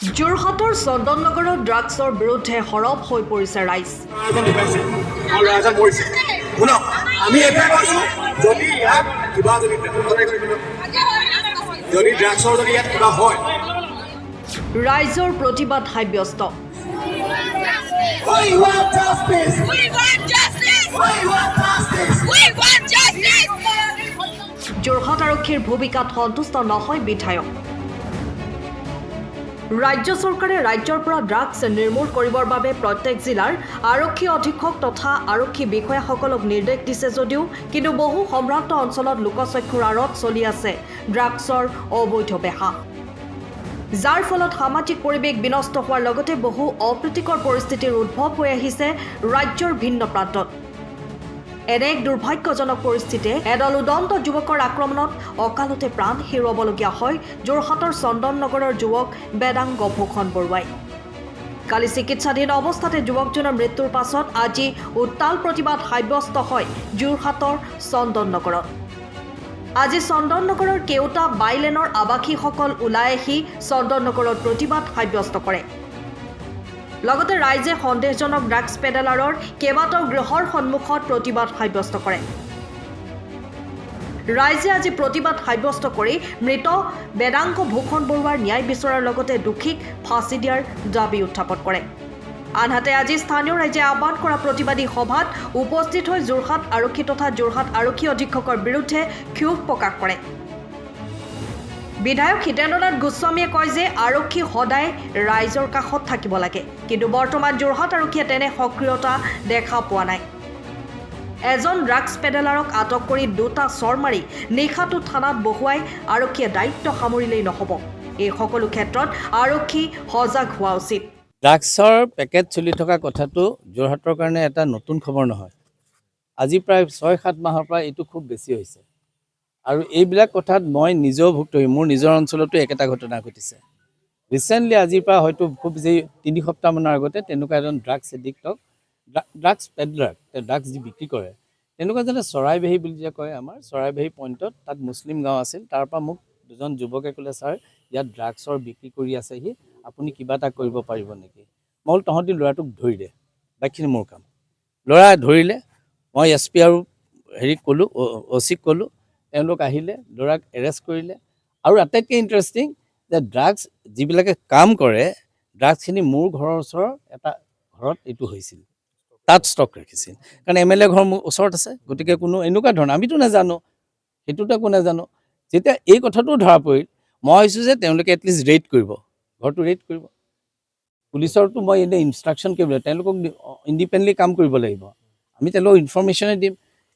যোৰহাটৰ চন্দননগৰত ড্ৰাগছৰ বিৰুদ্ধে সৰব হৈ পৰিছে ৰাইজ। ৰাইজৰ প্ৰতিবাদ সাব্যস্ত। যোৰহাট আৰক্ষীৰ ভূমিকাত সন্তুষ্ট নহয় বিধায়ক। ৰাজ্য চৰকাৰে ৰাজ্যৰ পৰা ড্ৰাগছ নিৰ্মূল কৰিবৰ বাবে প্ৰত্যেক জিলাৰ আৰক্ষী অধীক্ষক তথা আৰক্ষী বিষয়াসকলক নিৰ্দেশ দিছে যদিও কিন্তু বহু সম্ভ্ৰান্ত অঞ্চলত লোকচক্ষুৰ আঁৰত চলি আছে ড্ৰাগছৰ অবৈধ বেহা, যাৰ ফলত সামাজিক পৰিৱেশ বিনষ্ট হোৱাৰ লগতে বহু অপ্ৰীতিকৰ পৰিস্থিতিৰ উদ্ভৱ হৈ আহিছে ৰাজ্যৰ ভিন্ন প্ৰান্তত। এনে এক দুৰ্ভাগ্যজনক পৰিস্থিতিয়ে এদল উদন্ত যুৱকৰ আক্ৰমণত অকালতে প্ৰাণ হেৰুৱাবলগীয়া হয় যোৰহাটৰ চন্দননগৰৰ যুৱক বেদাংগ ভূষণ বৰুৱাই। কালি চিকিৎসাধীন অৱস্থাতে যুৱকজনৰ মৃত্যুৰ পাছত আজি উত্তাল প্ৰতিবাদ সাব্যস্ত হয় যোৰহাটৰ চন্দননগৰত। আজি চন্দননগৰৰ কেওটা বাইলেনৰ আৱাসীসকল ওলাই আহি চন্দননগৰত প্ৰতিবাদ সাব্যস্ত কৰে। লগতে ৰাইজে সন্দেহজনক ড্ৰাগছ পেডেলাৰৰ কেইবাটাও গৃহৰ সন্মুখত প্ৰতিবাদ সাব্যস্ত কৰে। ৰাইজে আজি প্ৰতিবাদ সাব্যস্ত কৰি মৃত বেদাংগ ভূষণ বৰুৱাৰ ন্যায় বিচৰাৰ লগতে দোষীক ফাঁচি দিয়াৰ দাবী উত্থাপন কৰে। আনহাতে আজি স্থানীয় ৰাইজে আহ্বান কৰা প্ৰতিবাদী সভাত উপস্থিত হৈ যোৰহাট আৰক্ষী তথা যোৰহাট আৰক্ষী অধীক্ষকৰ বিৰুদ্ধে ক্ষোভ প্ৰকাশ কৰে। বিধায়ক হিতেন্দ্ৰনাথ গোস্বামীয়ে কয় যে আৰক্ষী সদায় ৰাইজৰ কাষত থাকিব লাগে, কিন্তু বৰ্তমান যোৰহাট আৰক্ষীয়ে তেনে সক্ৰিয়তা দেখা পোৱা নাই। এজন ড্ৰাগছ পেডেলাৰক আটক কৰি দুটা চৰ মাৰি নিশাটো থানাত বহুৱাই আৰক্ষীয়ে দায়িত্ব সামৰিলেই নহ'ব। এই সকলো ক্ষেত্ৰত আৰক্ষী সজাগ হোৱা উচিত। ড্ৰাগছৰ পেকেট চলি থকা কথাটো যোৰহাটৰ কাৰণে এটা নতুন খবৰ নহয়। আজি প্ৰায় ৬-৭ মাহৰ পৰা এইটো খুব বেছি হৈছে আৰু এইবিলাক কথাত মই নিজেও ভুক্তভোগী। মোৰ নিজৰ অঞ্চলতো একেটা ঘটনা ঘটিছে। ৰিচেণ্টলি আজিৰ পৰা হয়তো খুব যে ৩ সপ্তাহমানৰ আগতে তেনেকুৱা এজন ড্ৰাগছ এডিক্টক, ড্ৰাগছ পেডলাৰ, ড্ৰাগছ যি বিক্ৰী কৰে, তেনেকুৱা যেনে চৰাইবাহী বুলি যে কয়, আমাৰ চৰাইবাহী পইণ্টত তাত মুছলিম গাঁও আছিল। তাৰ পৰা মোক দুজন যুৱকে ক'লে, ছাৰ ইয়াত ড্ৰাগছৰ বিক্ৰী কৰি আছেহি, আপুনি কিবা এটা কৰিব পাৰিব নেকি? মই বোলো তহঁতি ল'ৰাটোক ধৰি দে, বাকীখিনি মোৰ কাম। ল'ৰা ধৰিলে, মই SP আৰু হেৰিক ক'লোঁ, OC-ক ক'লোঁ, তেওঁলোক আহিলে, ল'ৰাক এৰেষ্ট কৰিলে। আৰু আটাইতকৈ ইণ্টাৰেষ্টিং যে ড্ৰাগছ যিবিলাকে কাম কৰে, ড্ৰাগছখিনি মোৰ ঘৰৰ ওচৰৰ এটা ঘৰত এইটো হৈছিল, তাত ষ্টক ৰাখিছিল। কাৰণ MLA ঘৰ মোৰ ওচৰত আছে, গতিকে কোনো এনেকুৱা ধৰণৰ আমিতো নাজানো, সেইটোতো একো নাজানো। যেতিয়া এই কথাটো ধৰা পৰিল, মই ভাবিছোঁ যে তেওঁলোকে এটলিষ্ট ৰেইড কৰিব, ঘৰটো ৰেইড কৰিব। পুলিচৰতো মই এনেই ইনষ্ট্ৰাকশ্যন কৰিব লাগিব, তেওঁলোকক ইণ্ডিপেণ্ডেণ্টলি কাম কৰিব লাগিব, আমি তেওঁলোকক ইনফৰ্মেশ্যনে দিম।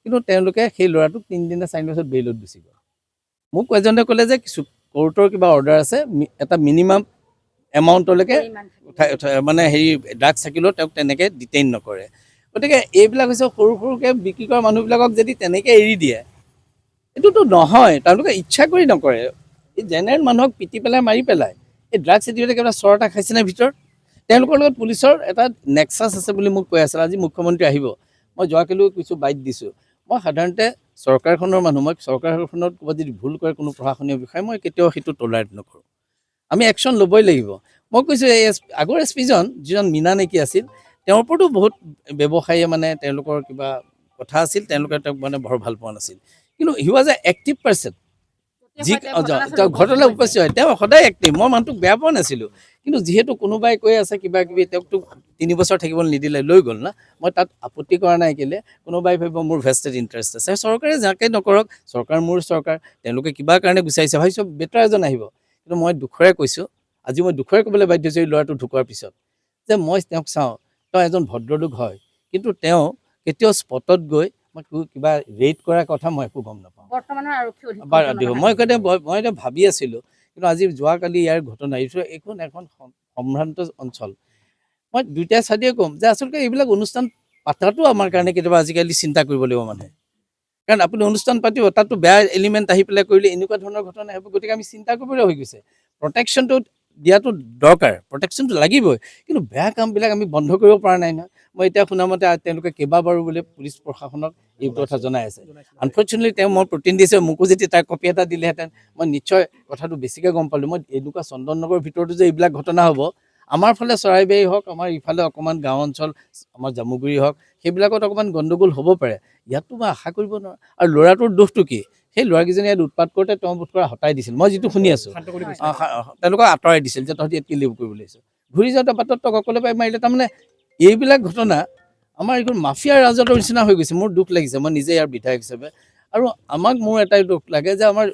কিন্তু তেওঁলোকে সেই ল'ৰাটোক 3 দিন নে 4 দিনৰ পিছত বেইলত গুচি গ'ল। মোক এজনে ক'লে যে কিছু কোৰ্টৰ কিবা অৰ্ডাৰ আছে, এটা মিনিমাম এমাউণ্টলৈকে মানে হেৰি ড্ৰাগছ থাকিলেও তেওঁক তেনেকৈ ডিটেইন নকৰে। গতিকে এইবিলাক হৈছে সৰু সৰুকৈ বিক্ৰী কৰা মানুহবিলাকক যদি তেনেকৈ এৰি দিয়ে, এইটোতো নহয়, তেওঁলোকে ইচ্ছা কৰি নকৰে। এই জেনেৰেল মানুহক পিটি পেলাই মাৰি পেলাই এই ড্ৰাগছ এডিক্টে কিবা চৰ এটা খাইছেনে ভিতৰত? তেওঁলোকৰ লগত পুলিচৰ এটা নেক্সাছ আছে বুলি মোক কৈ আছিল। আজি মুখ্যমন্ত্ৰী আহিব, মই যোৱাকালিও কিছু বাইট দিছোঁ। মই সাধাৰণতে চৰকাৰখনৰ মানুহ, মই চৰকাৰখনত ক'ৰবাত যদি ভুল কৰে কোনো প্ৰশাসনীয় বিষয়ে, মই কেতিয়াও সেইটো টলাৰেট নকৰোঁ। আমি একশ্যন ল'বই লাগিব। মই কৈছোঁ এই আগৰ SP-জন যিজন মীনা নেকি আছিল, তেওঁৰ ওপৰতো বহুত ব্যৱসায়ীয়ে মানে তেওঁলোকৰ কিবা কথা আছিল, তেওঁলোকে তেওঁক মানে বৰ ভাল পোৱা নাছিল। কিন্তু he was a active person. যি ঘটনা উপস্থিত হয়, তেওঁ সদায় এক্টিভ। মই মানুহটোক বেয়া পোৱা নাছিলোঁ, কিন্তু যিহেতু কোনোবাই কৈ আছে কিবা কিবি, তেওঁকতো 3 বছৰ থাকিবলৈ নিদিলে, লৈ গ'ল না। মই তাত আপত্তি কৰা নাই, কেলৈ কোনোবাই ভাবিব মোৰ ভেষ্টেড ইণ্টাৰেষ্ট আছে। চৰকাৰে যাকে নকৰক, চৰকাৰ মোৰ চৰকাৰ, তেওঁলোকে কিবা কাৰণে গুচাইছে, ভাবিছোঁ বেটাৰ এজন আহিব। কিন্তু মই দুখৰে কৈছোঁ, আজি মই দুখৰে ক'বলৈ বাধ্য হৈছোঁ এই ল'ৰাটো ঢুকোৱাৰ পিছত, যে মই তেওঁক চাওঁ, তেওঁ এজন ভদ্ৰলোক হয়, কিন্তু তেওঁ কেতিয়াও স্পটত গৈ মই কিবা ৰেইড কৰাৰ কথা মই একো গম নাপাওঁ। মই এতিয়া ভাবি আছিলোঁ, কিন্তু আজি যোৱাকালি ইয়াৰ ঘটনা, এইখন এখন সম্ভ্ৰান্ত অঞ্চল। মই দুইটা চাইডে ক'ম যে আচলতে এইবিলাক অনুষ্ঠান পাতাটো আমাৰ কাৰণে কেতিয়াবা আজিকালি চিন্তা কৰিব লাগিব মানুহে। কাৰণ আপুনি অনুষ্ঠান পাতিব, তাততো বেয়া এলিমেণ্ট আহি পেলাই কৰিলে এনেকুৱা ধৰণৰ ঘটনা হ'ব। গতিকে আমি চিন্তা কৰিবলৈ হৈ গৈছে। প্ৰটেকশ্যনটো দিয়াটো দৰকাৰ, প্ৰটেকশ্যনটো লাগিবই, কিন্তু বেয়া কামবিলাক আমি বন্ধ কৰিব পৰা নাই নহয়। মই এতিয়া শুনামতে তেওঁলোকে কেইবাবাৰো বোলে পুলিচ প্ৰশাসনক এই কথা জনাই আছে। আনফৰ্চুনেটলি মই প্ৰতিনিধি দিছোঁ, মোকো যদি তাৰ কপি এটা দিলেহেঁতেন মই নিশ্চয় কথাটো বেছিকৈ গম পালোঁ। মই এনেকুৱা চন্দন নগৰৰ ভিতৰতো যে এইবিলাক ঘটনা হ'ব, আমাৰ ফালে চৰাইবাৰী হওক, আমাৰ ইফালে অকণমান গাঁও অঞ্চল, আমাৰ জামুগুৰি হওক, সেইবিলাকত অকণমান গণ্ডগোল হ'ব পাৰে, ইয়াততো মই আশা কৰিব নোৱাৰোঁ। আৰু ল'ৰাটোৰ দোষটো কি? সেই ল'ৰাকেইজনে ইয়াত উৎপাত কৰোঁতে তেওঁ বোধ কৰা হটাই দিছিল, মই যিটো শুনি আছোঁ, তেওঁলোকক আঁতৰাই দিছিল যে তহঁতি ইয়াত কি লিভ কৰিব লাগিছে। ঘূৰি যাওঁতে বাটত অকলে পাই মাৰিলে। তাৰমানে এইবিলাক ঘটনা আমাৰ এইখন মাফিয়া ৰাজত্বৰ নিচিনা হৈ গৈছে। মোৰ দুখ লাগিছে, মই নিজে ইয়াৰ বিধায়ক হিচাপে। আৰু মোৰ এটাই দুখ লাগে যে আমাৰ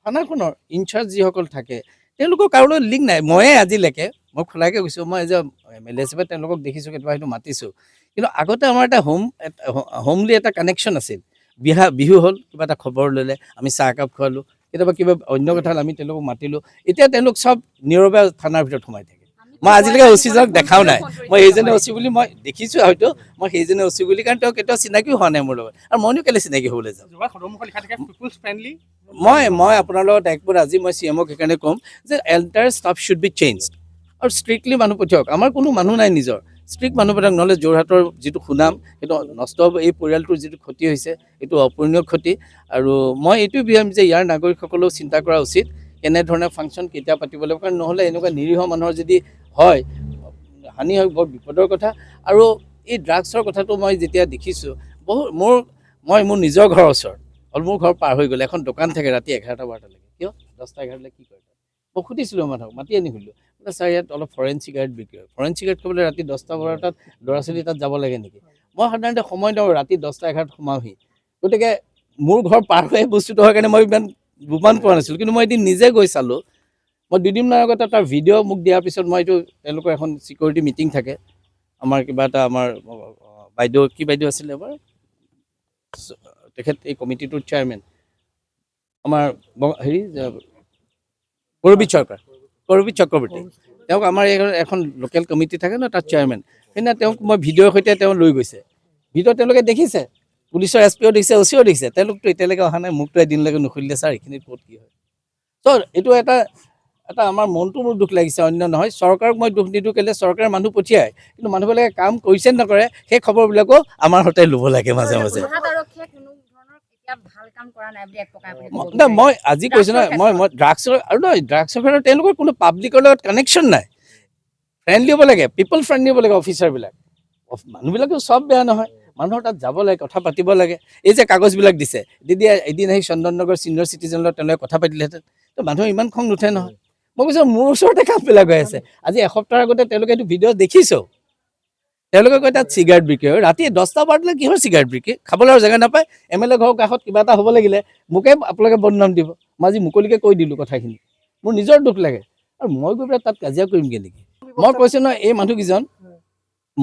থানাখনৰ ইনচাৰ্জ যিসকল থাকে তেওঁলোকৰ কাৰোলৈ লিংক নাই। ময়ে আজিলৈকে মই খোলাকৈ কৈছোঁ, মই এজ এ MLA হিচাপে তেওঁলোকক দেখিছোঁ, কেতিয়াবা সেইটো মাতিছোঁ, কিন্তু আগতে আমাৰ এটা হোমলি এটা কানেকশ্যন আছিল। বিহু হ'ল, কিবা এটা খবৰ ল'লে আমি চাহ একাপ খোৱালোঁ, কেতিয়াবা কিবা অন্য কথা হ'ল আমি তেওঁলোকক মাতিলোঁ। এতিয়া তেওঁলোক চব নীৰৱে থানাৰ ভিতৰত সোমাই থাকে। মই আজিলৈকে অচিজনক দেখাও নাই। মই সেইজনে অচি বুলি মই দেখিছোঁ, হয়তো মই সেইজনে অচি বুলি, কাৰণ তেওঁ কেতিয়াও চিনাকিও হোৱা নাই মোৰ লগত, আৰু মইনো কেলৈ চিনাকি হ'বলৈ যাওঁ। মই আপোনাৰ লগত একবাৰ আজি মই CMক সেইকাৰণে ক'ম যে entire staff should be changed, আৰু ষ্ট্ৰিক্টলি মানুহ পঠিয়াওক। আমাৰ কোনো মানুহ নাই নিজৰ, ষ্ট্ৰিক্ট মানুহ পঠিয়াওক, নহ'লে যোৰহাটৰ যিটো সুনাম সেইটো নষ্ট হ'ব। এই পৰিয়ালটোৰ যিটো ক্ষতি হৈছে এইটো অপূৰণীয় ক্ষতি। আৰু মই এইটোৱে বিচাৰিম যে ইয়াৰ নাগৰিকসকলেও চিন্তা কৰা উচিত কেনেধৰণে ফাংচন কেতিয়া পাতিব লাগিব, কাৰণ নহ'লে এনেকুৱা নিৰীহ মানুহৰ যদি হয় হানি হয়, বৰ বিপদৰ কথা। আৰু এই ড্ৰাগছৰ কথাটো মই যেতিয়া দেখিছোঁ, মই মোৰ নিজৰ ঘৰৰ ওচৰত হ'ল, মোৰ ঘৰ পাৰ হৈ গ'লে এখন দোকান থাকে ৰাতি 11-12টালৈকে। কিয় 10-11টালৈ কি কৰে? মই সুধিছিলোঁ মানুহক, মাতি আনি সুধিলোঁ, ছাৰ ইয়াত অলপ ফৰেইন চিগাৰেট বিক্ৰী হয়, ফৰেইন চিগাৰেট খাবলৈ ৰাতি 10-12টাত ল'ৰা ছোৱালী তাত যাব লাগে নেকি? মই সাধাৰণতে সময় দিওঁ, ৰাতি 10-11টাত সোমাওহি। গতিকে মোৰ ঘৰ পাৰ হৈ বস্তুটো হয় কাৰণে মই ইমান গুমান পোৱা নাছিলোঁ, কিন্তু মই এদিন নিজে গৈ চালোঁ। মই দুদিনমানৰ আগতে তাৰ ভিডিঅ' মোক দিয়াৰ পিছত মই এইটো তেওঁলোকৰ এখন ছিকিউৰিটি মিটিং থাকে, আমাৰ কিবা এটা আমাৰ বাইদেউ কি বাইদেউ আছিলে এবাৰ, তেখেত এই কমিটিটোৰ চেয়াৰমেন আমাৰ কৰবী চক্ৰৱৰ্তী, তেওঁক আমাৰ এখন লোকেল কমিটি থাকে ন, তাত চেয়াৰমেন। সেইদিনা তেওঁক মই ভিডিঅ'ৰ সৈতে তেওঁ লৈ গৈছে। ভিডিঅ' তেওঁলোকে দেখিছে, পুলিচৰ SPও দেখিছে, OCও দেখিছে, তেওঁলোকতো এতিয়ালৈকে অহা নাই। মোকতো এদিনলৈকে নুসুধিলে, ছাৰ এইখিনিত ক'ত কি হয়। চ' এইটো এটা আমাৰ মনটো মোৰ দুখ লাগিছে, অন্য নহয়। চৰকাৰক মই দুখ নিদিওঁ, কেলৈ চৰকাৰে মানুহ পঠিয়ায়, কিন্তু মানুহবিলাকে কাম কৰিছে নকৰে সেই খবৰবিলাকো আমাৰ সৈতে ল'ব লাগে মাজে মাজে। মই আজি কৈছোঁ নহয়, মই ড্ৰাগছৰ আৰু নহয়, ড্ৰাগছৰ কাৰণে তেওঁলোকৰ কোনো পাব্লিকৰ লগত কানেকশ্যন নাই। ফ্ৰেণ্ডলি হ'ব লাগে, পিপল ফ্ৰেণ্ডলি হ'ব লাগে অফিচাৰবিলাক। মানুহবিলাকো চব বেয়া নহয়, মানুহৰ তাত যাব লাগে, কথা পাতিব লাগে। এই যে কাগজবিলাক দিছে, এদিন আহি চন্দন নগৰ ছিনিয়ৰ চিটিজেনৰ লগত তেওঁলোকে কথা পাতিলেহেঁতেন, তো মানুহৰ ইমান খং নুঠে নহয়। মই কৈছোঁ মোৰ ওচৰতে কামবিলাক হৈ আছে। আজি এসপ্তাহৰ আগতে তেওঁলোকে এইটো ভিডিঅ' দেখিছোঁ, তেওঁলোকে কয় তাত চিগাৰেট বিক্ৰী হয়। ৰাতি 10-12টালৈ কিহৰ চিগাৰেট বিক্ৰী? খাবলৈ আৰু জেগা নাপায়। MLA ঘৰৰ কাষত কিবা এটা হ'ব লাগিলে মোকে আপোনালোকে বদনাম দিব। মই আজি মুকলিকৈ কৈ দিলোঁ কথাখিনি, মোৰ নিজৰ দুখ লাগে। আৰু মই গৈ পেলাই তাত কাজিয়া কৰিমগৈ নেকি? মই কৈছোঁ নহয়, এই মানুহকেইজন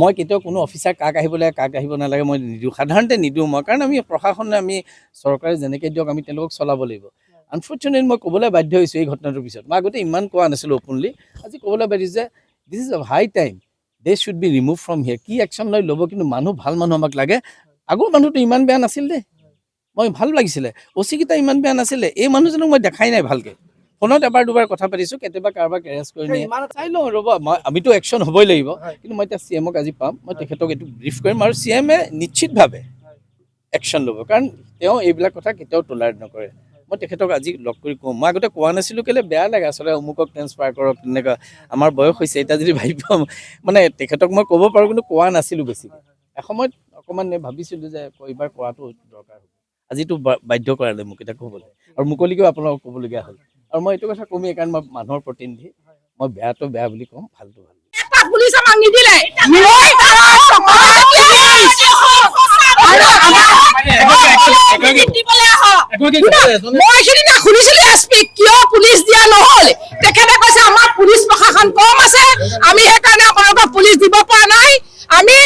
মই কেতিয়াও কোনো অফিচাৰ কাক আহিব লাগে কাক আহিব নালাগে মই নিদিওঁ, সাধাৰণতে নিদিওঁ মই, কাৰণ আমি প্ৰশাসনে আমি চৰকাৰে যেনেকৈ দিয়ক আমি তেওঁলোকক চলাব লাগিব। আনফৰ্চুনেটলি মই ক'বলৈ বাধ্য হৈছোঁ এই ঘটনাটোৰ পিছত। মই আগতে ইমান কোৱা নাছিলোঁ অপেনলি, আজি ক'বলৈ বাধ্য যে this is high time they should be remove from here. কি একশ্যন লৈ ল'ব, কিন্তু ভাল মানুহ আমাক লাগে। আগৰ মানুহটো ইমান বেয়া নাছিল দেই, মই ভাল লাগিছিলে। OC-কেইটা ইমান বেয়া নাছিলে। এই মানুহজনক মই দেখাই নাই ভালকৈ, ফোনত এবাৰ দুবাৰ কথা পাতিছোঁ, কেতিয়াবা কাৰোবাক এৰেষ্ট কৰি নিয়ে, চাই লওঁ ৰ'ব। আমিতো একশ্যন হ'বই লাগিব, কিন্তু মই এতিয়া CMক আজি পাম, মই তেখেতক এইটো ব্ৰিফ কৰিম, আৰু CM-এ নিশ্চিতভাৱে একশ্যন ল'ব, কাৰণ তেওঁ এইবিলাক কথা কেতিয়াও টলাৰেট নকৰে। মই তেখেতক আজি লগ কৰি ক'ম। মই আগতে কোৱা নাছিলোঁ, কেলৈ বেয়া লাগে আচলতে, অমুকক ট্ৰেন্সফাৰ কৰক, তেনেকুৱা আমাৰ বয়স হৈছে এতিয়া যদি ভাবিব, মানে তেখেতক মই ক'ব পাৰোঁ, কিন্তু কোৱা নাছিলোঁ বেছিকৈ। এসময়ত অকণমান ভাবিছিলোঁ যে এইবাৰ কোৱাটো দৰকাৰ হ'ব। আজিতো বাধ্য কৰালে মোক এতিয়া ক'বলৈ, আৰু মুকলিকেও আপোনালোকক ক'বলগীয়া হ'ল। আৰু মই এইটো কথা ক'মেই, কাৰণ মই মানুহৰ প্ৰতিনিধি, মই বেয়াটো বেয়া বুলি ক'ম, ভালটো ভাল। পুলিচ আমাক নিদিলে, মই সিদিনা শুনিছিলো এছপিক কিয় পুলিচ দিয়া নহ'ল। তেখেতে কৈছে আমাৰ পুলিচ প্ৰশাসন কম আছে, আমি সেইকাৰণে আপোনালোকক পুলিচ দিব পৰা নাই। আমি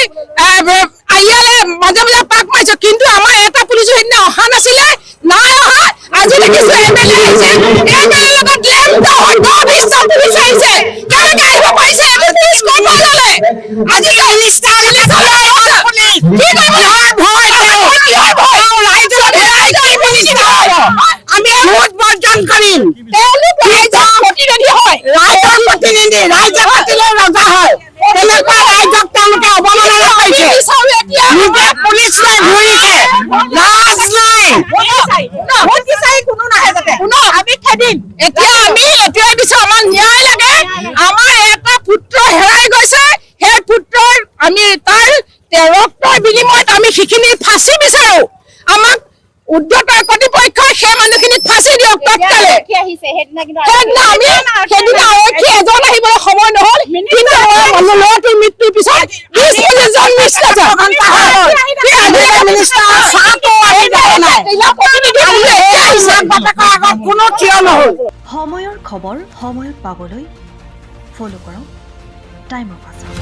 ইয়াৰে মাজে মাজে পাক মাৰিছো, কিন্তু আমাৰ এটা পুলিচো সেইদিনা অহা নাছিলে, নাই অহা। আজি দেখিছো MLA আহিছে, MLA লগত পুলিচ আহিছে, কেনেকে আহিব পাৰিছে? পুলিচ ক'ৰ পৰা ল'লে? আজি আমি ভোট বৰ্জন কৰিম, তেওঁলোক ৰাইজৰ প্ৰতিনিধি হয়, ৰাইজৰ প্ৰতি গুৱাহাটীলৈ ৰজা হয় তেনেকুৱা ৰাইজক তেওঁলোকে অৱমাননা কৰিছে নিজে পুলিচ লৈ ঘূৰিছে লাজ নাই এতিয়া আমি এইটোৱে বিচাৰো আমাক ন্যায় লাগে আমাৰ এটা পুত্ৰ হেৰাই গৈছে সেই পুত্ৰৰ আমি তাৰ ৰক্তৰ বিনিময়ত আমি সেইখিনি ফাঁচি বিচাৰো আমাক উদ্ধতৰ কৰ্তৃপক্ষই সেই মানুহখিনিক ফাঁচি দিয়ক তৎকালে সেইদিনা আৰক্ষী এজন আহিবলৈ সময় নহল কিন্তু ল'ৰাটোৰ মৃত্যুৰ পিছত 20-30জন কোনো থিয় নহল সময়ৰ খবৰ সময়ত পাবলৈ ফ'ল' কৰক টাইম অফ আছাম।